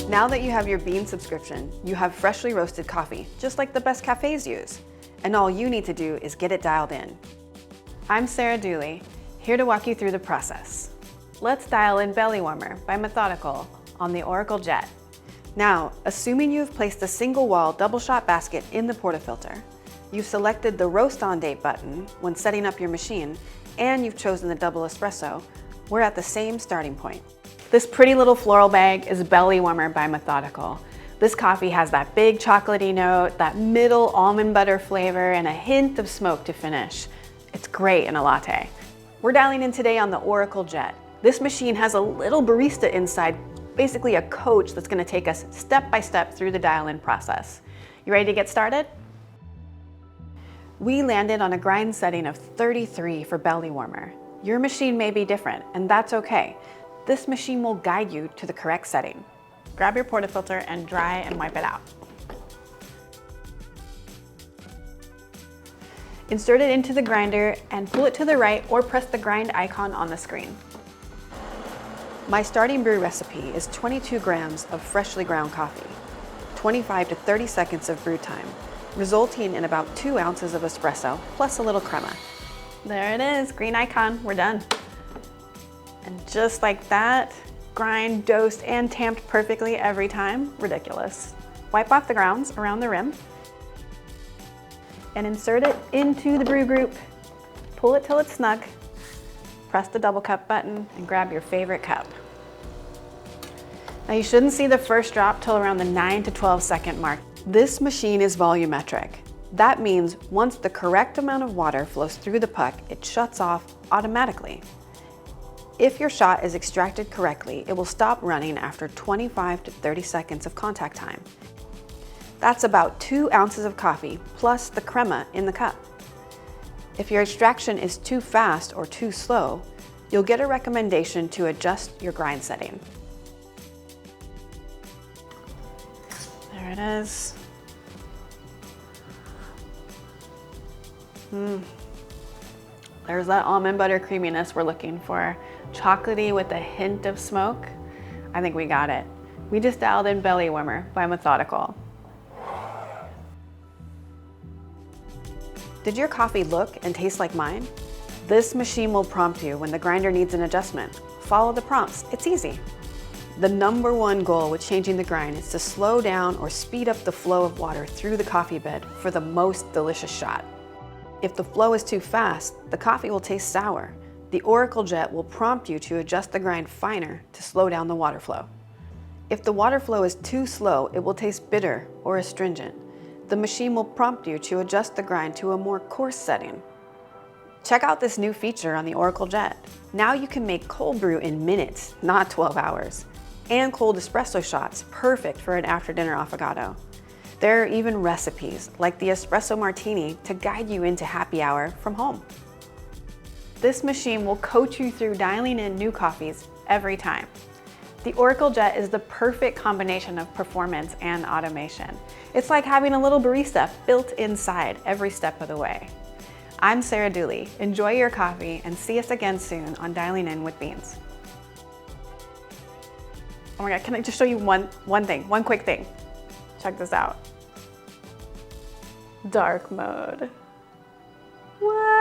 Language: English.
Now that you have your Beanz subscription, you have freshly roasted coffee, just like the best cafes use. And all you need to do is get it dialed in. I'm Sarah Dooley, here to walk you through the process. Let's dial in Belly Warmer by Methodical on the Oracle Jet. Now, assuming you've placed a single wall double shot basket in the portafilter, you've selected the Roast on Date button when setting up your machine, and you've chosen the double espresso, we're at the same starting point. This pretty little floral bag is Belly Warmer by Methodical. This coffee has that big chocolatey note, that middle almond butter flavor, and a hint of smoke to finish. It's great in a latte. We're dialing in today on the Oracle Jet. This machine has a little barista inside, basically a coach that's gonna take us step by step through the dial-in process. You ready to get started? We landed on a grind setting of 33 for Belly Warmer. Your machine may be different, and that's okay. This machine will guide you to the correct setting. Grab your portafilter and dry and wipe it out. Insert it into the grinder and pull it to the right or press the grind icon on the screen. My starting brew recipe is 22 grams of freshly ground coffee, 25 to 30 seconds of brew time, resulting in about 2 ounces of espresso plus a little crema. There it is, green icon, we're done. And just like that, grind, dosed, and tamped perfectly every time. Ridiculous. Wipe off the grounds around the rim and insert it into the brew group. Pull it till it's snug. Press the double cup button and grab your favorite cup. Now you shouldn't see the first drop till around the 9 to 12 second mark. This machine is volumetric. That means once the correct amount of water flows through the puck, it shuts off automatically. If your shot is extracted correctly, it will stop running after 25 to 30 seconds of contact time. That's about 2 ounces of coffee plus the crema in the cup. If your extraction is too fast or too slow, you'll get a recommendation to adjust your grind setting. There it is. There's that almond butter creaminess we're looking for. Chocolatey with a hint of smoke. I think we got it. We just dialed in Belly Warmer by Methodical. Did your coffee look and taste like mine? This machine will prompt you when the grinder needs an adjustment. Follow the prompts, it's easy. The #1 goal with changing the grind is to slow down or speed up the flow of water through the coffee bed for the most delicious shot. If the flow is too fast, the coffee will taste sour. The Oracle Jet will prompt you to adjust the grind finer to slow down the water flow. If the water flow is too slow, it will taste bitter or astringent. The machine will prompt you to adjust the grind to a more coarse setting. Check out this new feature on the Oracle Jet. Now you can make cold brew in minutes, not 12 hours, and cold espresso shots, perfect for an after-dinner affogato. There are even recipes, like the espresso martini, to guide you into happy hour from home. This machine will coach you through dialing in new coffees every time. The Oracle Jet is the perfect combination of performance and automation. It's like having a little barista built inside every step of the way. I'm Sarah Dooley. Enjoy your coffee and see us again soon on Dialing In with Beanz. Oh my God, can I just show you one quick thing? Check this out. Dark mode. What?